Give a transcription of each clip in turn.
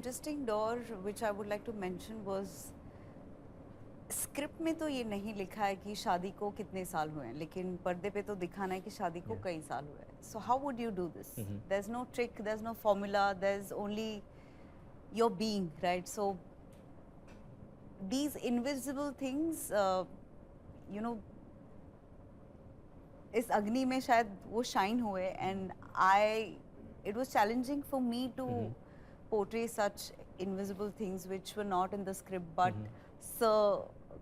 interesting door which I would like to mention was script में तो ये नहीं लिखा है कि शादी को कितने साल हुए हैं, लेकिन पर्दे पे तो दिखाना है कि शादी को कई साल हुए हैं. So how would you do this? There is no trick, there is no formula, there is only your being, right? So these invisible things, you know, इस अग्नि में शायद वो शाइन हुए. And it was challenging for me to portray such invisible things which were not in the script but sir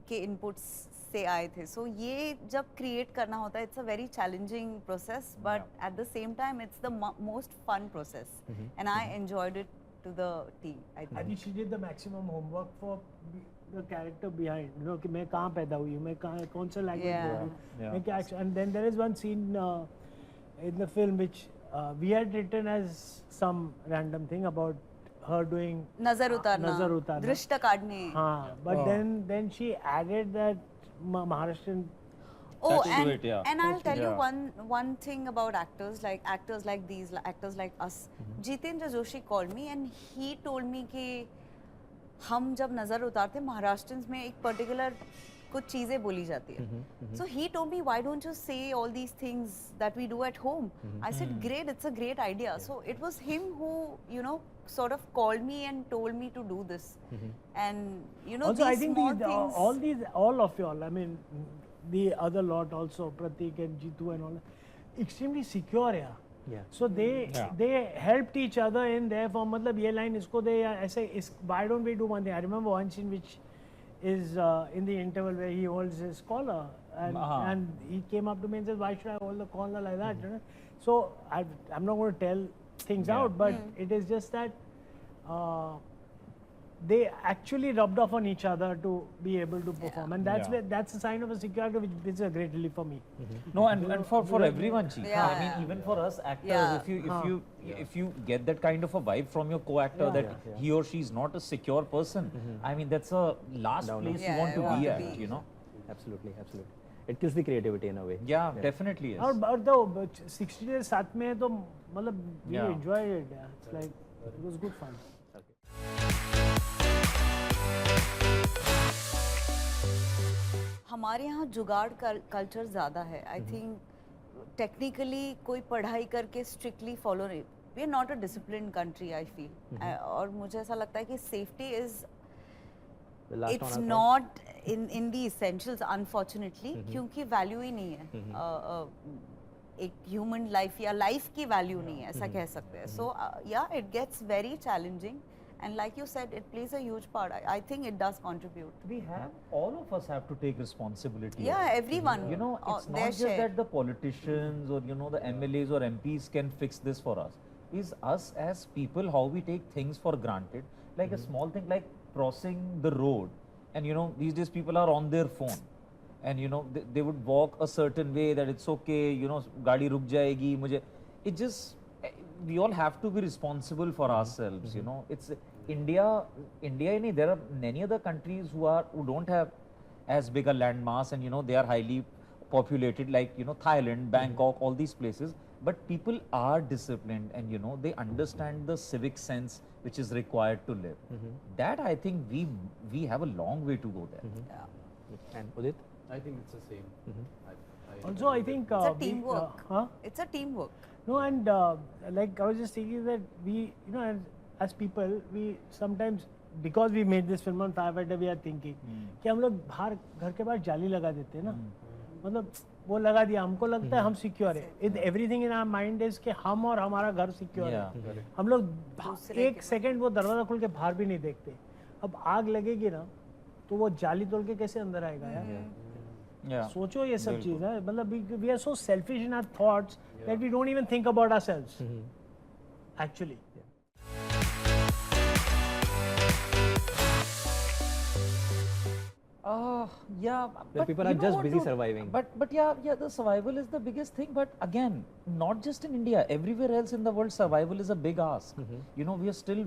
के inputs से आए थे. So ये जब create करना होता है, it's a very challenging process, but at the same time it's the most fun process, and I enjoyed it to the T. I think she did the maximum homework for the character behind, you know, कि मैं कहाँ पैदा हुई हूँ, मैं कहाँ कौन सा language बोल रही हूँ, मैं क्या action. And then there is one scene in the film which we had written as some random thing about her doing नजर उतारना, दृष्ट काढ़ने. हाँ, but then she added that Maharashtrian. Oh, and I'll tell you one thing about actors like these actors like us. Jitendra Joshi called me and he told me कि हम जब नजर उतारते महाराष्ट्रियंस में एक पर्टिकुलर कुछ चीजें बोली जाती है. So he told me, why don't you say all these things that we do at home? I said, great, it's a great idea. So it was him who, you know, sort of called me and told me to do this. And you know, also, these I think small things, all of y'all, I mean, the other lot also, Pratik and Jitu and all, extremely secure, yeah. Yeah. So they helped each other in there for मतलब ये line इसको दे या ऐसे इस why don't we do one thing? I remember one scene which is in the interval where he holds his collar and he came up to me and says, why should I hold the collar like that? You know? So I'm not going to tell things out, but it is just that they actually rubbed off on each other to be able to perform, and that's a sign of a security which is a great relief for me. No, and for everyone, Chief. I mean, even for us actors, if you get that kind of a vibe from your co-actor that he or she is not a secure person, I mean that's a last place you want to be at, you know. Absolutely. It kills the creativity in a way. Yeah, definitely is. और तो 60 days साथ में तो मतलब we enjoyed it. Yeah. It's like it was good fun. हमारे यहाँ जुगाड़ culture ज़्यादा है. आई थिंक टेक्निकली कोई पढ़ाई करके स्ट्रिक्टली फॉलो नहीं. We are not a discipline country, I feel. और मुझे ऐसा लगता है कि safety is it's not in the essentials unfortunately, क्योंकि वैल्यू ही नहीं है. एक ह्यूमन लाइफ या लाइफ की वैल्यू नहीं है, ऐसा कह सकते हैं. सो या it gets very challenging. And like you said, it plays a huge part. I think it does contribute. All of us have to take responsibility. Yeah, everyone. You know, it's not just that the politicians or, you know, the MLAs or MPs can fix this for us. It's us as people, how we take things for granted. Like a small thing like crossing the road. And, you know, these days people are on their phone. And, you know, they would walk a certain way that it's okay, you know, gaadi ruk jayegi, it just, we all have to be responsible for ourselves, you know. It's India, there are many other countries who don't have as big a land mass, and you know they are highly populated, like you know Thailand, Bangkok, all these places. But people are disciplined, and you know they understand the civic sense which is required to live. That I think we have a long way to go there. And Udit, I think it's the same. Also, I think it's a teamwork. It's a teamwork. No, and like I was just thinking that we, you know, as people, we sometimes, because we made this film on firefighter, we are thinking कि हम लोग बाहर घर के बाहर जाली लगा देते हैं ना, मतलब वो लगा दिया, हमको लगता है हम सिक्योर है. Everything in our mind is कि हम और हमारा घर सिक्योर है. हम लोग एक सेकंड वो दरवाजा खोल के बाहर भी नहीं देखते. अब आग लगेगी ना तो वो जाली तोड़ के कैसे अंदर आएगा यार. सोचो ये सब चीज है. मतलब we are so selfish in our thoughts that we don't even think about ourselves. Actually. But people are just busy surviving. But yeah, the survival is the biggest thing. But again, not just in India, everywhere else in the world, survival is a big ask. You know, we are still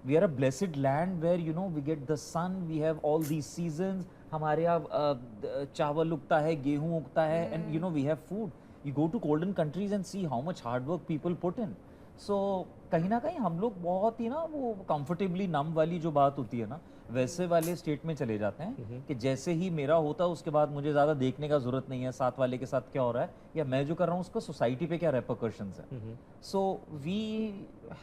we are a blessed land where, you know, we get the sun, we have all these seasons. हमारे यहाँ चावल उगता है, गेहूं उगता है, and you know we have food. You go to colder countries and see how much hard work people put in. सो कहीं ना कहीं हम लोग बहुत ही ना वो कंफर्टेबली नम वाली जो बात होती है ना, वैसे वाले स्टेट में चले जाते हैं कि जैसे ही मेरा होता है उसके बाद मुझे ज़्यादा देखने का जरूरत नहीं है साथ वाले के साथ क्या हो रहा है, या मैं जो कर रहा हूँ उसका सोसाइटी पे क्या रेपरकशंस है. So we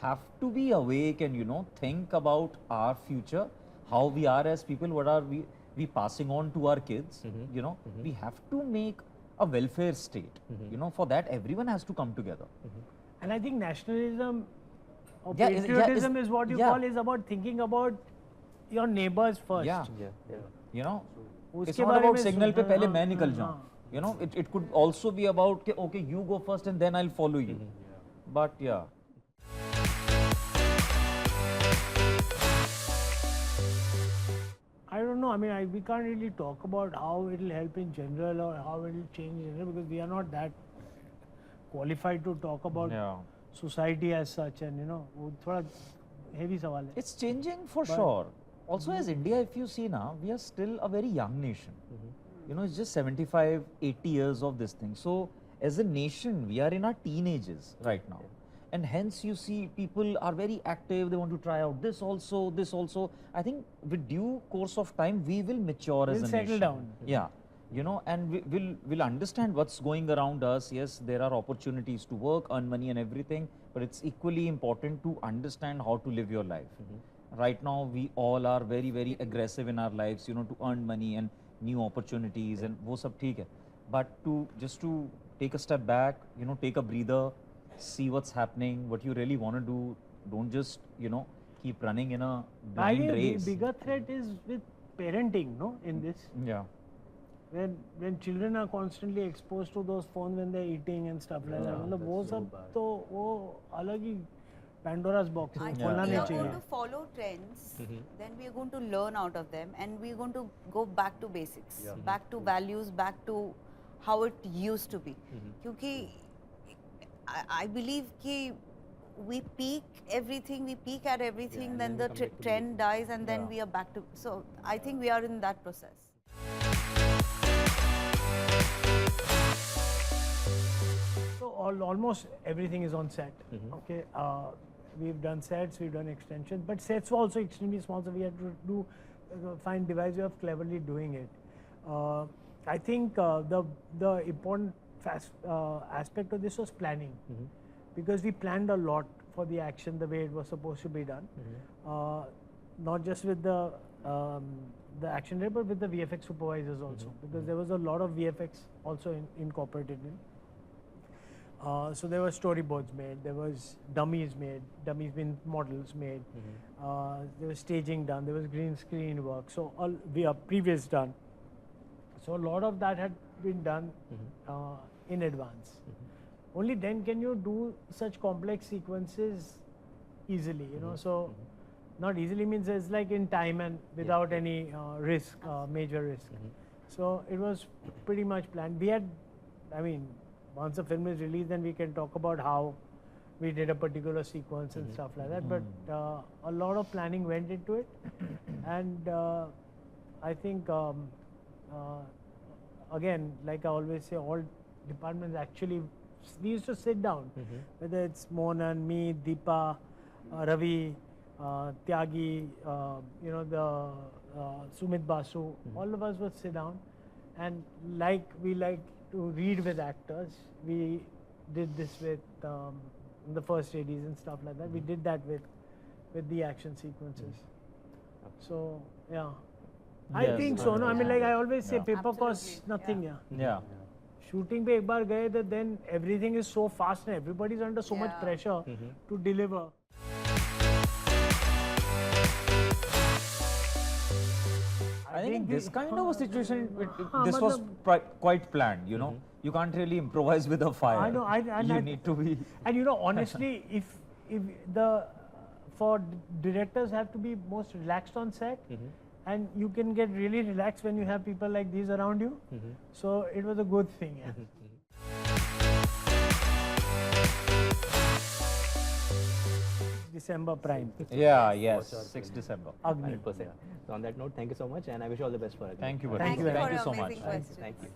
have to be awake and think about our future, how we are as people, what are we passing on to our kids. We have to make a welfare state. For that everyone has to come together. And I think nationalism or Yeah, patriotism is what you yeah. call, is about thinking about your neighbors first. Yeah. Yeah. It's उसके not बारे about में signal पे सोचना, पहले हाँ, मैं निकल हाँ, जाऊं. It could also be about कि okay you go first and then I'll follow you. But yeah. I don't know. I mean, we can't really talk about how it will help in general or how it will change in general, because we are not that qualified to talk about Yeah. society as such. And वो थोड़ा heavy सवाल है. It's changing for But- sure. Also, as India, if you see now, we are still a very young nation. It's just 75, 80 years of this thing. So, as a nation, we are in our teenagers right now. And hence, you see, people are very active. They want to try out this also, this also. I think with due course of time, we will mature as We'll a settle nation. down. Yeah. And we'll understand what's going around us. Yes, there are opportunities to work, earn money and everything, but it's equally important to understand how to live your life. Right now, we all are very, very aggressive in our lives, to earn money and new opportunities and wo sab theek hai. But just to take a step back, take a breather, see what's happening, what you really want to do. Don't just, keep running in a I blind think the race. bigger threat is with parenting, no, in this. Yeah. When children are constantly exposed to those phones when they're eating and stuff like that, मतलब वो सब तो वो अलग ही Pandora's box है, I think खोलना we नहीं are going चाहिए. to follow trends, then we are going to learn out of them, and we are going to go back to basics, back to values, back to how it used to be. क्योंकि I believe कि we peak at everything, then the trend dies, and then we are back to. So I think we are in that process. So almost everything is on set. Okay, we've done sets, we've done extensions, but sets were also extremely small, so we had to find device way of cleverly doing it. I think the important aspect of this was planning, because we planned a lot for the action the way it was supposed to be done, not just with the action director, but with the VFX supervisors also, because there was a lot of VFX also incorporated in. So there were storyboards made, there was dummies mean models made, there was staging done, there was green screen work, so all we are previous done. So a lot of that had been done in advance. Only then can you do such complex sequences easily, so not easily means it's like in time and without any risk, major risk. So it was pretty much planned. We had, I mean, once the film is released, then we can talk about how we did a particular sequence and stuff like that. But a lot of planning went into it, and I think again, like I always say, all departments actually, we used to sit down, whether it's Mohan, me, Deepa, Ravi, Tyagi, the Sumit Basu, all of us would sit down, and we like to read with actors. We did this with the first ADs and stuff like that. We did that with the action sequences. So yeah, I Yes, think so. No, I mean, like I always say, Yeah. paper costs Absolutely, nothing. yeah. Yeah. Shooting पे एक बार गए तो then everything is so fast and everybody's under so much Yeah. pressure to deliver. I think in this kind of a situation, हाँ, this was मतलब- quite planned, You can't really improvise with a fire. I know, you need to be... And honestly, if for directors have to be most relaxed on set, and you can get really relaxed when you have people like these around you. So it was a good thing. Yeah. December Prime. Yeah, yes, 6 December. Agni. 100%. So on that note, thank you so much, and I wish you all the best for it. Thank you, buddy. Thank you for Thank you your so much. amazing questions. Thank you.